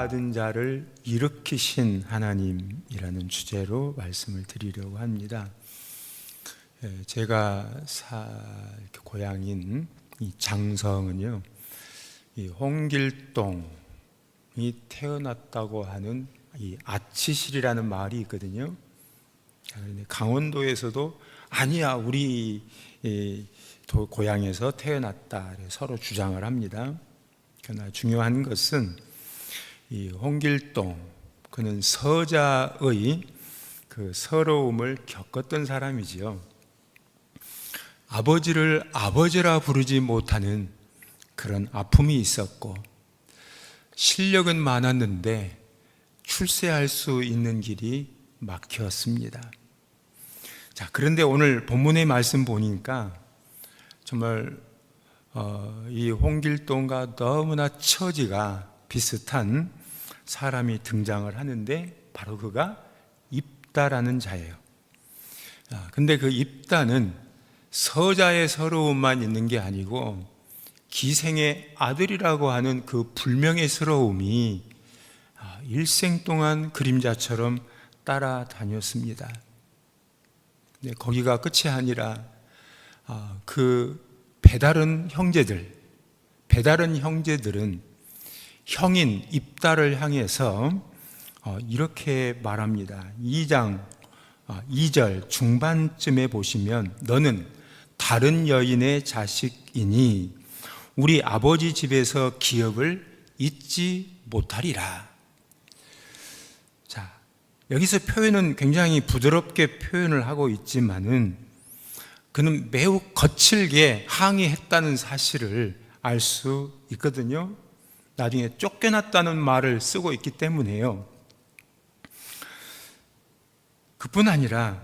버림받은 자를 일으키신 하나님이라는 주제로 말씀을 드리려고 합니다. 제가 고향인 이 장성은요, 이 홍길동이 태어났다고 하는 이 아치실이라는 말이 있거든요. 강원도에서도 아니야, 우리 고향에서 태어났다 서로 주장을 합니다. 그러나 중요한 것은 이 홍길동, 그는 서자의 그 서러움을 겪었던 사람이지요. 아버지를 아버지라 부르지 못하는 그런 아픔이 있었고, 실력은 많았는데 출세할 수 있는 길이 막혔습니다. 자, 그런데 오늘 본문의 말씀 보니까 정말 이 홍길동과 너무나 처지가 비슷한 사람이 등장을 하는데, 바로 그가 입다라는 자예요. 근데 그 입다는 서자의 서러움만 있는 게 아니고 기생의 아들이라고 하는 그 불명의 서러움이 일생 동안 그림자처럼 따라다녔습니다. 근데 거기가 끝이 아니라 그 배다른 형제들은 형인 입다를 향해서 이렇게 말합니다. 2장 2절 중반쯤에 보시면, 너는 다른 여인의 자식이니 우리 아버지 집에서 기업을 잊지 못하리라. 자, 여기서 표현은 굉장히 부드럽게 표현을 하고 있지만은 그는 매우 거칠게 항의했다는 사실을 알 수 있거든요. 나중에 쫓겨났다는 말을 쓰고 있기 때문에요. 그뿐 아니라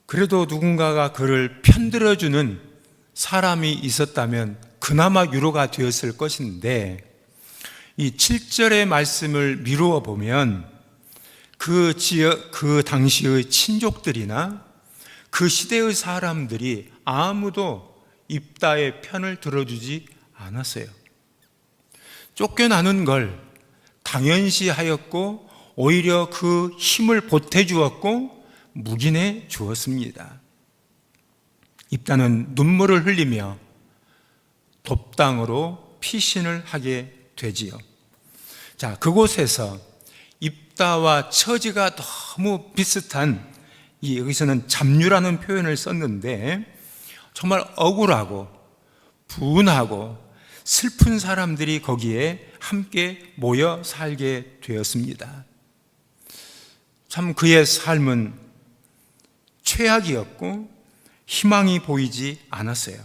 그래도 누군가가 그를 편들어주는 사람이 있었다면 그나마 위로가 되었을 것인데, 이 7절의 말씀을 미루어 보면 그 당시의 친족들이나 그 시대의 사람들이 아무도 입다의 편을 들어주지 않았어요. 쫓겨나는 걸 당연시하였고 오히려 그 힘을 보태주었고 묵인해 주었습니다. 입다는 눈물을 흘리며 돕당으로 피신을 하게 되지요. 자, 그곳에서 입다와 처지가 너무 비슷한, 여기서는 잡류라는 표현을 썼는데 정말 억울하고 분하고 슬픈 사람들이 거기에 함께 모여 살게 되었습니다. 참 그의 삶은 최악이었고 희망이 보이지 않았어요.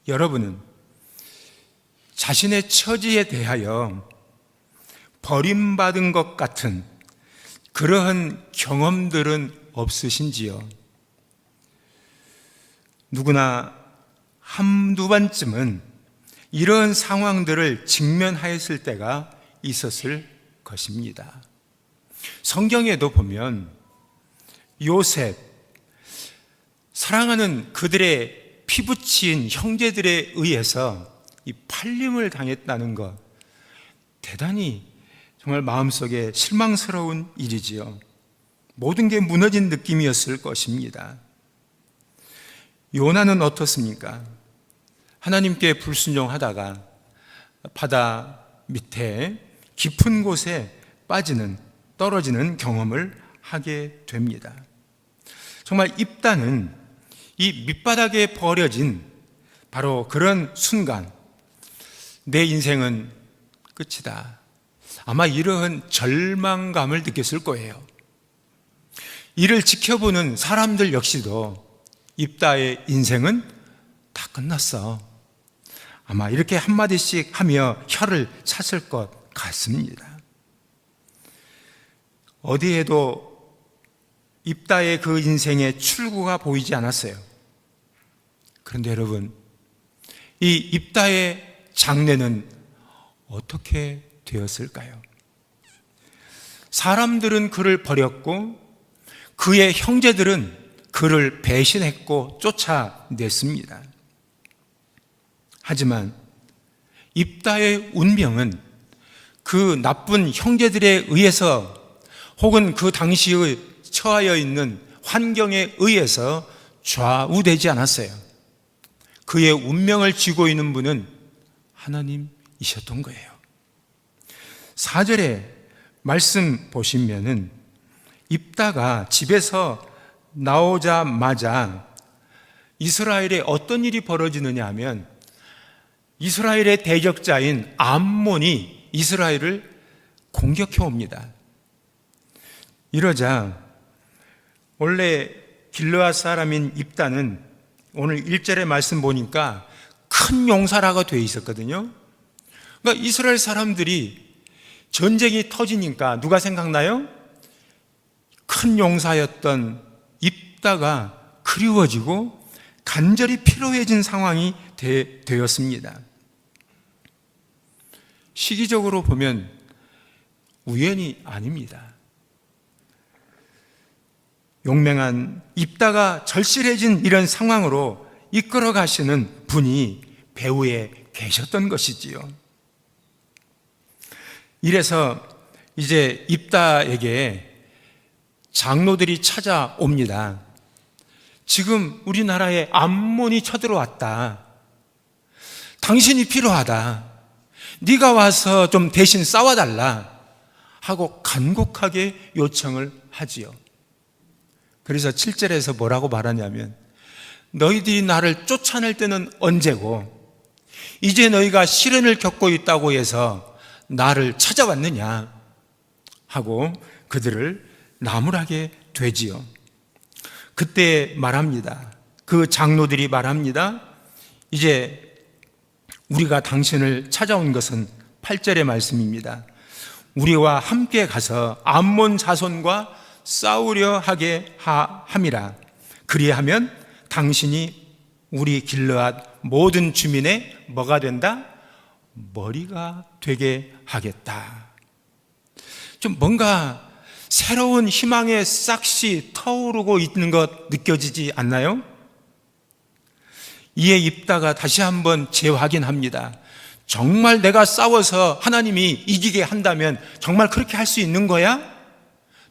여러분은 자신의 처지에 대하여 버림받은 것 같은 그러한 경험들은 없으신지요? 누구나 한두 번쯤은 이런 상황들을 직면하였을 때가 있었을 것입니다. 성경에도 보면 요셉, 사랑하는 그들의 피부치인 형제들에 의해서 이 팔림을 당했다는 것, 대단히 정말 마음속에 실망스러운 일이지요. 모든 게 무너진 느낌이었을 것입니다. 요나는 어떻습니까? 하나님께 불순종하다가 바다 밑에 깊은 곳에 떨어지는 경험을 하게 됩니다. 정말 입다는 이 밑바닥에 버려진 바로 그런 순간, 내 인생은 끝이다, 아마 이러한 절망감을 느꼈을 거예요. 이를 지켜보는 사람들 역시도 입다의 인생은 다 끝났어, 아마 이렇게 한마디씩 하며 혀를 찼을 것 같습니다. 어디에도 입다의 그 인생의 출구가 보이지 않았어요. 그런데 여러분, 이 입다의 장래는 어떻게 되었을까요? 사람들은 그를 버렸고 그의 형제들은 그를 배신했고 쫓아냈습니다. 하지만 입다의 운명은 그 나쁜 형제들에 의해서 혹은 그 당시의 처하여 있는 환경에 의해서 좌우되지 않았어요. 그의 운명을 쥐고 있는 분은 하나님이셨던 거예요. 4절에 말씀 보시면은 입다가 집에서 나오자마자 이스라엘에 어떤 일이 벌어지느냐 하면 이스라엘의 대적자인 암몬이 이스라엘을 공격해 옵니다. 이러자 원래 길르앗 사람인 입다는 오늘 1절의 말씀 보니까 큰 용사라고 되어 있었거든요. 그러니까 이스라엘 사람들이 전쟁이 터지니까 누가 생각나요? 큰 용사였던 입다가 그리워지고 간절히 필요해진 상황이 되었습니다. 시기적으로 보면 우연이 아닙니다. 용맹한 입다가 절실해진 이런 상황으로 이끌어 가시는 분이 배후에 계셨던 것이지요. 이래서 이제 입다에게 장로들이 찾아옵니다. 지금 우리나라에 암몬이 쳐들어왔다. 당신이 필요하다. 네가 와서 좀 대신 싸워달라 하고 간곡하게 요청을 하지요. 그래서 7절에서 뭐라고 말하냐면 너희들이 나를 쫓아낼 때는 언제고 이제 너희가 시련을 겪고 있다고 해서 나를 찾아왔느냐 하고 그들을 나무라게 되지요. 그때 말합니다. 그 장로들이 말합니다. 이제 우리가 당신을 찾아온 것은 8절의 말씀입니다. 우리와 함께 가서 암몬 자손과 싸우려 하게 함이라. 그리하면 당신이 우리 길르앗 모든 주민의 뭐가 된다? 머리가 되게 하겠다. 좀 뭔가 새로운 희망의 싹시 터오르고 있는 것 느껴지지 않나요? 이에 입다가 다시 한번 재확인합니다. 정말 내가 싸워서 하나님이 이기게 한다면 정말 그렇게 할 수 있는 거야?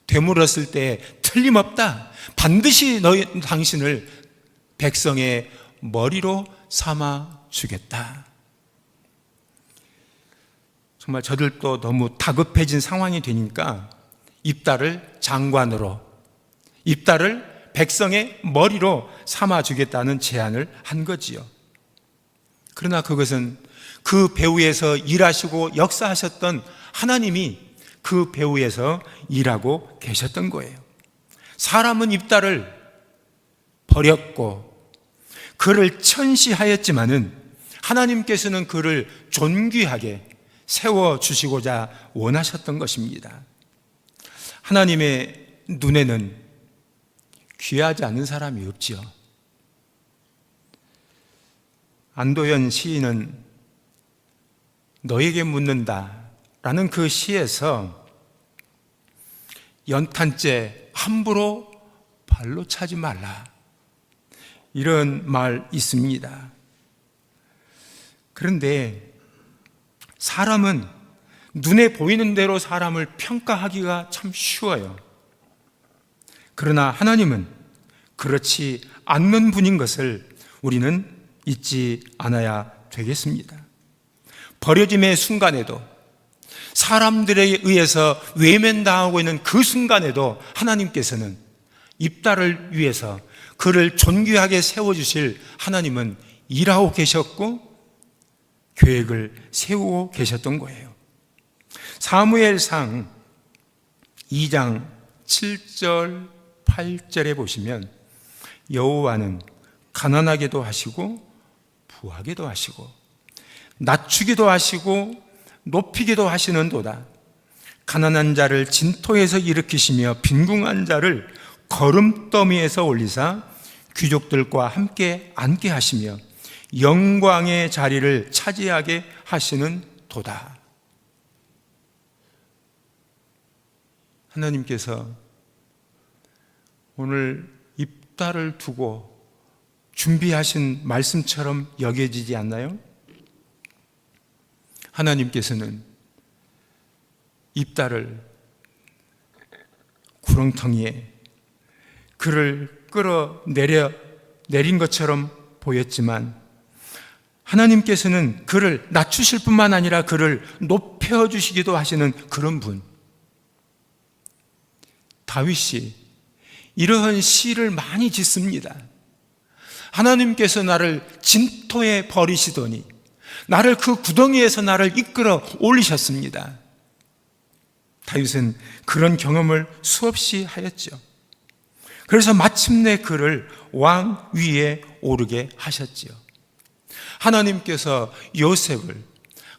되물었을 때 틀림없다. 반드시 당신을 백성의 머리로 삼아 주겠다. 정말 저들도 너무 다급해진 상황이 되니까 입다를 장관으로, 입다를 백성의 머리로 삼아 주겠다는 제안을 한 거지요. 그러나 그것은 그 배후에서 일하시고 역사하셨던 하나님이 그 배후에서 일하고 계셨던 거예요. 사람은 입다를 버렸고 그를 천시하였지만은 하나님께서는 그를 존귀하게 세워주시고자 원하셨던 것입니다. 하나님의 눈에는 귀하지 않은 사람이 없지요. 안도현 시인은 너에게 묻는다 라는 그 시에서 연탄재 함부로 발로 차지 말라 이런 말 있습니다. 그런데 사람은 눈에 보이는 대로 사람을 평가하기가 참 쉬워요. 그러나 하나님은 그렇지 않는 분인 것을 우리는 잊지 않아야 되겠습니다. 버려짐의 순간에도 사람들에 의해서 외면당하고 있는 그 순간에도 하나님께서는 입다를 위해서 그를 존귀하게 세워주실 하나님은 일하고 계셨고 계획을 세우고 계셨던 거예요. 사무엘상 2장 7절 8절에 보시면 여호와는 가난하게도 하시고 부하게도 하시고 낮추기도 하시고 높이기도 하시는도다. 가난한 자를 진토에서 일으키시며 빈궁한 자를 거름더미에서 올리사 귀족들과 함께 앉게 하시며 영광의 자리를 차지하게 하시는 도다. 하나님께서 오늘 입다를 두고 준비하신 말씀처럼 여겨지지 않나요? 하나님께서는 입다를 구렁텅이에 그를 끌어내린 것처럼 보였지만 하나님께서는 그를 낮추실 뿐만 아니라 그를 높여주시기도 하시는 그런 분. 다윗이 이러한 시를 많이 짓습니다. 하나님께서 나를 진토에 버리시더니 나를 그 구덩이에서 나를 이끌어 올리셨습니다. 다윗은 그런 경험을 수없이 하였죠. 그래서 마침내 그를 왕 위에 오르게 하셨지요. 하나님께서 요셉을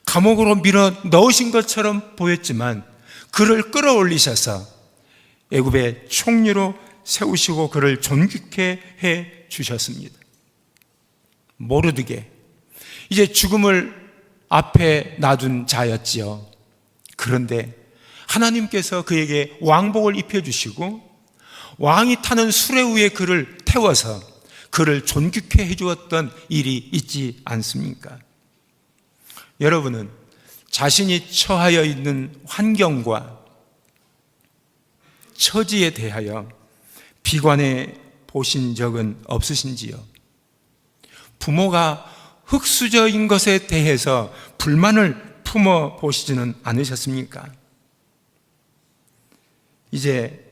감옥으로 밀어 넣으신 것처럼 보였지만 그를 끌어올리셔서 애굽의 총리로 세우시고 그를 존귀케 해 주셨습니다. 모르드게 이제 죽음을 앞에 놔둔 자였지요. 그런데 하나님께서 그에게 왕복을 입혀주시고 왕이 타는 수레 위에 그를 태워서 그를 존귀케 해주었던 일이 있지 않습니까? 여러분은 자신이 처하여 있는 환경과 처지에 대하여 비관해 보신 적은 없으신지요? 부모가 흙수저인 것에 대해서 불만을 품어 보시지는 않으셨습니까? 이제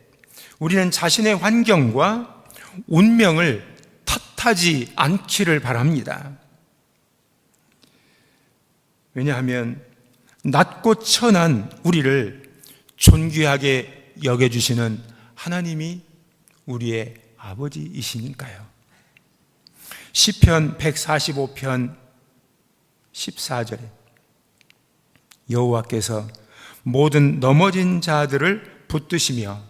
우리는 자신의 환경과 운명을 탓하지 않기를 바랍니다. 왜냐하면 낮고 천한 우리를 존귀하게 여겨주시는 하나님이 우리의 아버지이시니까요. 시편 145편 14절에 여호와께서 모든 넘어진 자들을 붙드시며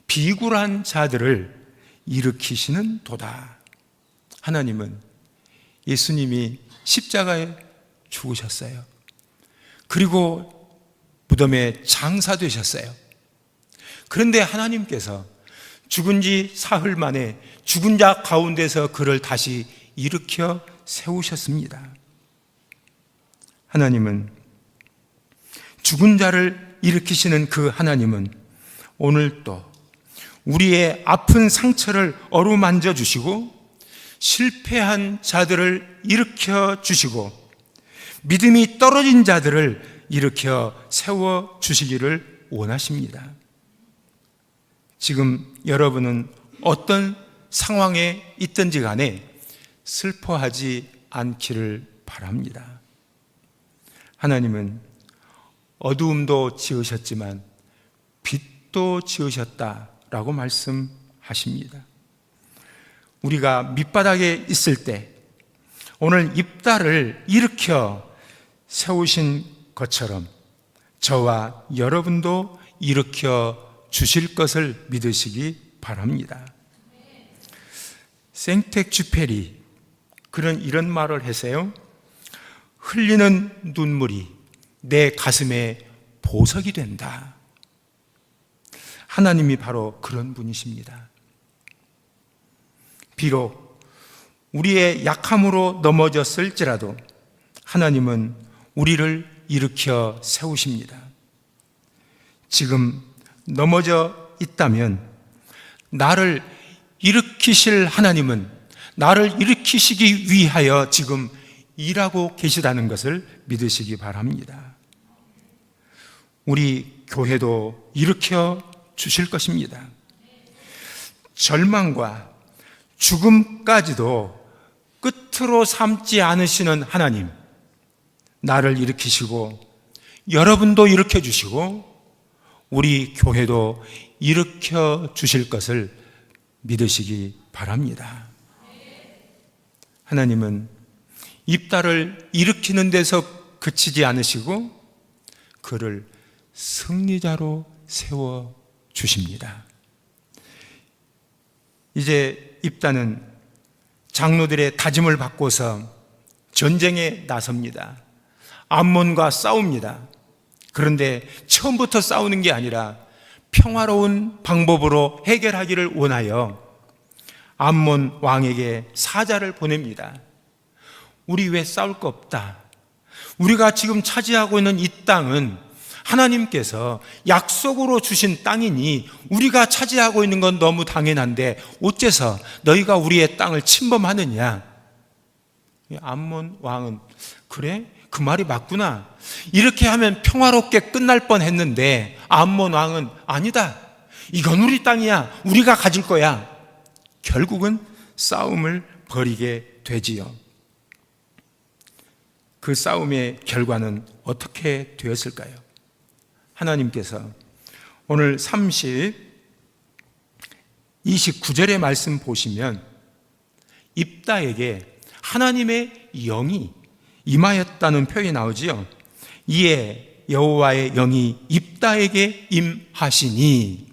비굴한 자들을 일으키시는 도다. 하나님은 예수님이 십자가에 죽으셨어요. 그리고 무덤에 장사되셨어요. 그런데 하나님께서 죽은 지 사흘 만에 죽은 자 가운데서 그를 다시 일으켜 세우셨습니다. 하나님은 죽은 자를 일으키시는 그 하나님은 오늘 또 우리의 아픈 상처를 어루만져 주시고 실패한 자들을 일으켜 주시고 믿음이 떨어진 자들을 일으켜 세워 주시기를 원하십니다. 지금 여러분은 어떤 상황에 있든지 간에 슬퍼하지 않기를 바랍니다. 하나님은 어두움도 지으셨지만 빛도 지으셨다라고 말씀하십니다. 우리가 밑바닥에 있을 때 오늘 입다를 일으켜 세우신 것처럼 저와 여러분도 일으켜 주실 것을 믿으시기 바랍니다. 생텍쥐페리 그는 이런 말을 했어요. 흘리는 눈물이 내 가슴에 보석이 된다. 하나님이 바로 그런 분이십니다. 비록 우리의 약함으로 넘어졌을지라도 하나님은 우리를 일으켜 세우십니다. 지금 넘어져 있다면 나를 일으키실 하나님은 나를 일으키시기 위하여 지금 일하고 계시다는 것을 믿으시기 바랍니다. 우리 교회도 일으켜 주실 것입니다. 절망과 죽음까지도 끝으로 삼지 않으시는 하나님, 나를 일으키시고 여러분도 일으켜 주시고 우리 교회도 일으켜 주실 것을 믿으시기 바랍니다. 하나님은 입다를 일으키는 데서 그치지 않으시고 그를 승리자로 세워 주십니다. 이제 입다는 장로들의 다짐을 받고서 전쟁에 나섭니다. 암몬과 싸웁니다. 그런데 처음부터 싸우는 게 아니라 평화로운 방법으로 해결하기를 원하여 암몬 왕에게 사자를 보냅니다. 우리 왜 싸울 거 없다. 우리가 지금 차지하고 있는 이 땅은 하나님께서 약속으로 주신 땅이니 우리가 차지하고 있는 건 너무 당연한데 어째서 너희가 우리의 땅을 침범하느냐? 암몬 왕은 그래? 그 말이 맞구나. 이렇게 하면 평화롭게 끝날 뻔했는데 암몬 왕은 아니다. 이건 우리 땅이야. 우리가 가질 거야. 결국은 싸움을 벌이게 되지요. 그 싸움의 결과는 어떻게 되었을까요? 하나님께서 오늘 29절의 말씀 보시면 입다에게 하나님의 영이 임하였다는 표현이 나오지요. 이에 여호와의 영이 입다에게 임하시니,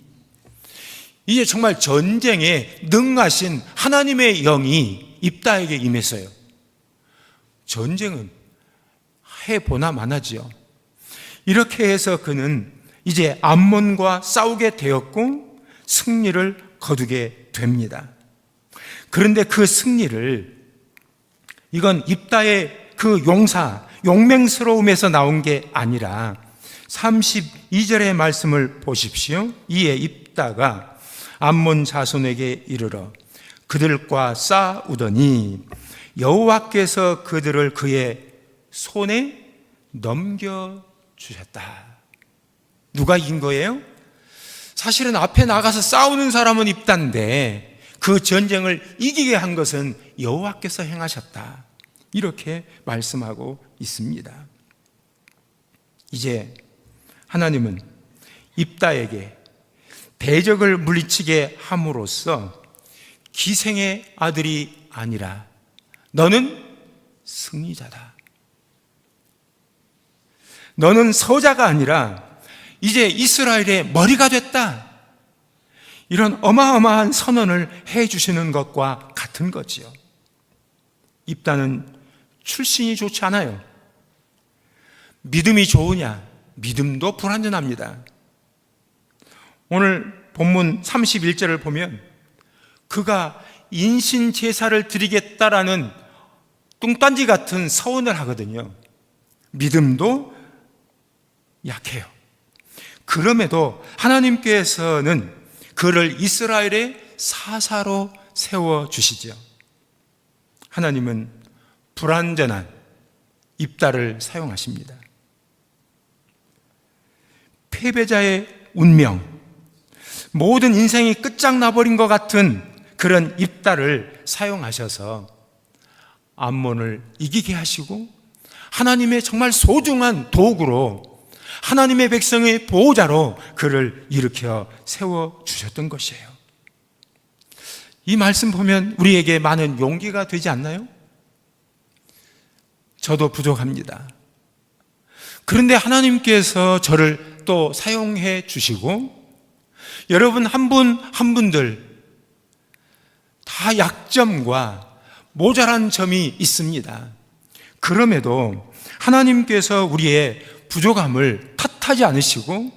이제 정말 전쟁에 능하신 하나님의 영이 입다에게 임했어요. 전쟁은 해보나 마나지요. 이렇게 해서 그는 이제 암몬과 싸우게 되었고 승리를 거두게 됩니다. 그런데 그 승리를, 이건 입다의 그 용맹스러움에서 나온 게 아니라 32절의 말씀을 보십시오. 이에 입다가 암몬 자손에게 이르러 그들과 싸우더니 여호와께서 그들을 그의 손에 넘겨주셨다. 누가 이긴 거예요? 사실은 앞에 나가서 싸우는 사람은 입다인데 그 전쟁을 이기게 한 것은 여호와께서 행하셨다. 이렇게 말씀하고 있습니다. 이제 하나님은 입다에게 대적을 물리치게 함으로써 기생의 아들이 아니라 너는 승리자다. 너는 서자가 아니라 이제 이스라엘의 머리가 됐다. 이런 어마어마한 선언을 해주시는 것과 같은 거지요. 입다는 출신이 좋지 않아요. 믿음이 좋으냐? 믿음도 불완전합니다. 오늘 본문 31절을 보면 그가 인신 제사를 드리겠다라는 뚱딴지 같은 서원을 하거든요. 믿음도 약해요. 그럼에도 하나님께서는 그를 이스라엘의 사사로 세워주시죠. 하나님은 불완전한 입다를 사용하십니다. 패배자의 운명, 모든 인생이 끝장나버린 것 같은 그런 입다를 사용하셔서 암몬을 이기게 하시고 하나님의 정말 소중한 도구로, 하나님의 백성의 보호자로 그를 일으켜 세워주셨던 것이에요. 이 말씀 보면 우리에게 많은 용기가 되지 않나요? 저도 부족합니다. 그런데 하나님께서 저를 또 사용해 주시고 여러분 한 분 한 분들 다 약점과 모자란 점이 있습니다. 그럼에도 하나님께서 우리의 부족함을 탓하지 않으시고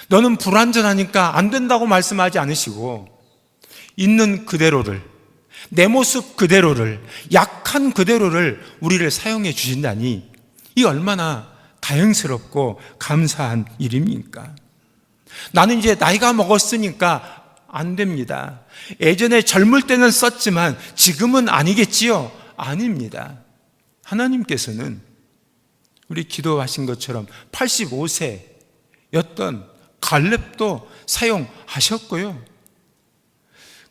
너는 불완전하니까 안 된다고 말씀하지 않으시고 있는 그대로를, 내 모습 그대로를, 약한 그대로를 우리를 사용해 주신다니 이 얼마나 다행스럽고 감사한 일입니까? 나는 이제 나이가 먹었으니까 안 됩니다. 예전에 젊을 때는 썼지만 지금은 아니겠지요? 아닙니다. 하나님께서는 우리 기도하신 것처럼 85세였던 갈렙도 사용하셨고요.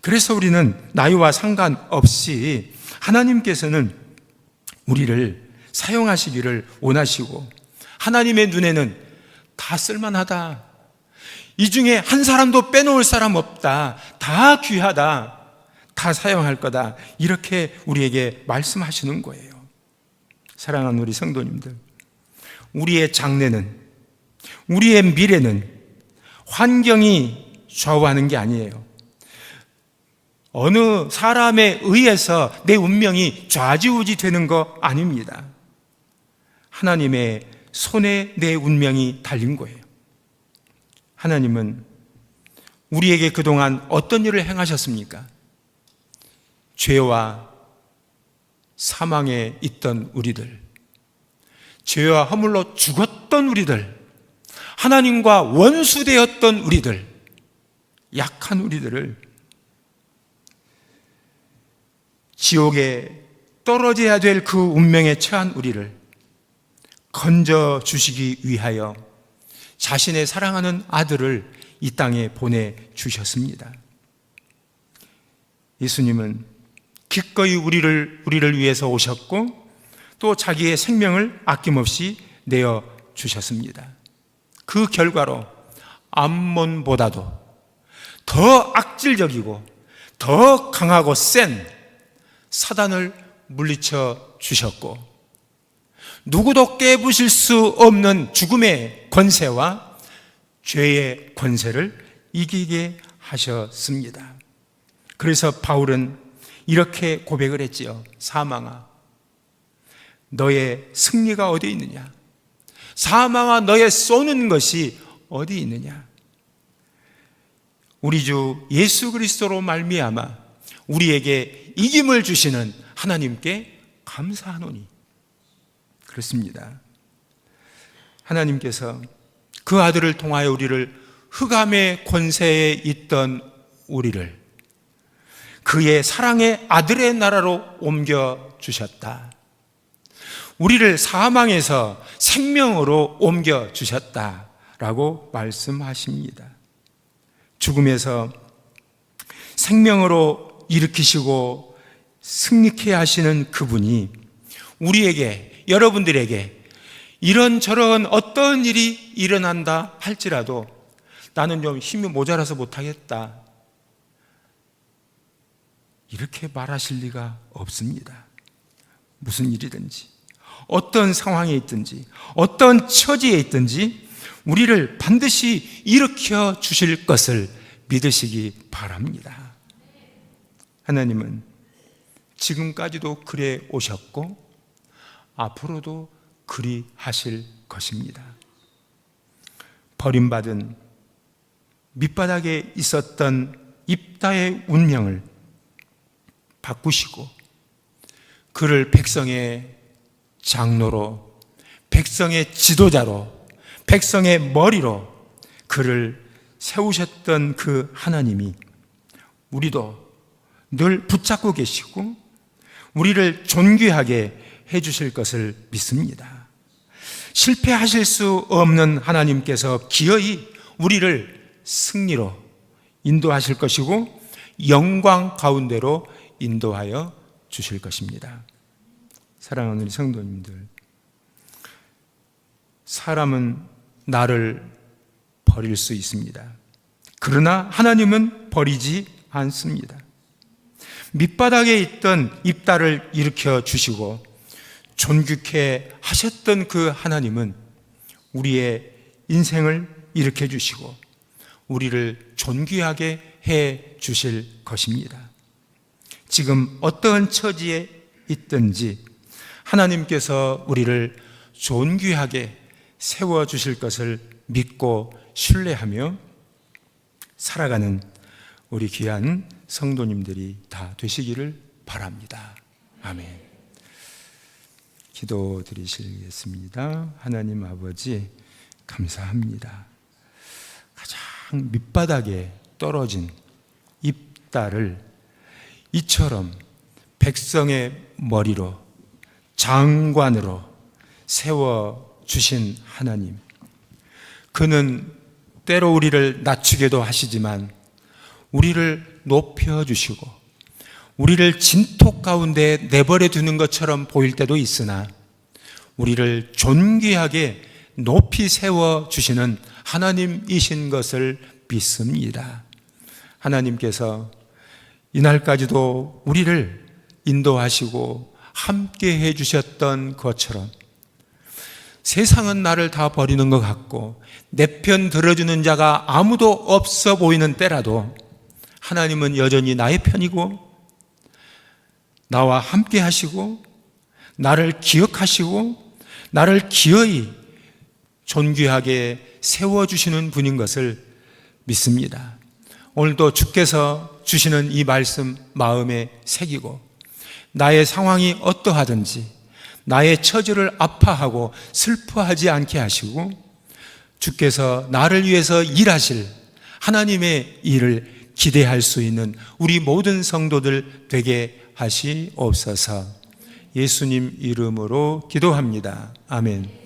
그래서 우리는 나이와 상관없이 하나님께서는 우리를 사용하시기를 원하시고 하나님의 눈에는 다 쓸만하다. 이 중에 한 사람도 빼놓을 사람 없다. 다 귀하다. 다 사용할 거다. 이렇게 우리에게 말씀하시는 거예요. 사랑하는 우리 성도님들, 우리의 장래는, 우리의 미래는 환경이 좌우하는 게 아니에요. 어느 사람에 의해서 내 운명이 좌지우지 되는 거 아닙니다. 하나님의 손에 내 운명이 달린 거예요. 하나님은 우리에게 그동안 어떤 일을 행하셨습니까? 죄와 사망에 있던 우리들, 죄와 허물로 죽었던 우리들, 하나님과 원수되었던 우리들, 약한 우리들을 지옥에 떨어져야 될 그 운명에 처한 우리를 건져 주시기 위하여 자신의 사랑하는 아들을 이 땅에 보내주셨습니다. 예수님은 기꺼이 우리를 위해서 오셨고 또 자기의 생명을 아낌없이 내어주셨습니다. 그 결과로 암몬보다도 더 악질적이고 더 강하고 센 사단을 물리쳐 주셨고 누구도 깨부실 수 없는 죽음의 권세와 죄의 권세를 이기게 하셨습니다. 그래서 바울은 이렇게 고백을 했지요. 사망아, 너의 승리가 어디 있느냐? 사망아, 너의 쏘는 것이 어디 있느냐? 우리 주 예수 그리스도로 말미암아 우리에게 이김을 주시는 하나님께 감사하노니. 그렇습니다. 하나님께서 그 아들을 통하여 우리를 흑암의 권세에 있던 우리를 그의 사랑의 아들의 나라로 옮겨주셨다. 우리를 사망에서 생명으로 옮겨주셨다라고 말씀하십니다. 죽음에서 생명으로 일으키시고 승리케 하시는 그분이 우리에게, 여러분들에게 이런저런 어떤 일이 일어난다 할지라도 나는 좀 힘이 모자라서 못하겠다, 이렇게 말하실 리가 없습니다. 무슨 일이든지, 어떤 상황에 있든지, 어떤 처지에 있든지 우리를 반드시 일으켜 주실 것을 믿으시기 바랍니다. 하나님은 지금까지도 그래 오셨고 앞으로도 그리 하실 것입니다. 버림받은 밑바닥에 있었던 입다의 운명을 바꾸시고 그를 백성의 장로로, 백성의 지도자로, 백성의 머리로 그를 세우셨던 그 하나님이 우리도 늘 붙잡고 계시고 우리를 존귀하게 해주실 것을 믿습니다. 실패하실 수 없는 하나님께서 기어이 우리를 승리로 인도하실 것이고 영광 가운데로 인도하여 주실 것입니다. 사랑하는 우리 성도님들, 사람은 나를 버릴 수 있습니다. 그러나 하나님은 버리지 않습니다. 밑바닥에 있던 입다를 일으켜 주시고 존귀케 하셨던 그 하나님은 우리의 인생을 일으켜 주시고 우리를 존귀하게 해 주실 것입니다. 지금 어떠한 처지에 있든지 하나님께서 우리를 존귀하게 세워 주실 것을 믿고 신뢰하며 살아가는 우리 귀한 성도님들이 다 되시기를 바랍니다. 아멘. 기도 드리시겠습니다. 하나님 아버지, 감사합니다. 가장 밑바닥에 떨어진 입다를 이처럼 백성의 머리로, 장관으로 세워주신 하나님, 그는 때로 우리를 낮추게도 하시지만 우리를 높여주시고 우리를 진토 가운데 내버려 두는 것처럼 보일 때도 있으나 우리를 존귀하게 높이 세워주시는 하나님이신 것을 믿습니다. 하나님께서 이날까지도 우리를 인도하시고 함께 해주셨던 것처럼 세상은 나를 다 버리는 것 같고 내 편 들어주는 자가 아무도 없어 보이는 때라도 하나님은 여전히 나의 편이고 나와 함께 하시고 나를 기억하시고 나를 기어이 존귀하게 세워주시는 분인 것을 믿습니다. 오늘도 주께서 주시는 이 말씀 마음에 새기고 나의 상황이 어떠하든지 나의 처지를 아파하고 슬퍼하지 않게 하시고 주께서 나를 위해서 일하실 하나님의 일을 기대할 수 있는 우리 모든 성도들 되게 하시옵소서. 예수님 이름으로 기도합니다. 아멘.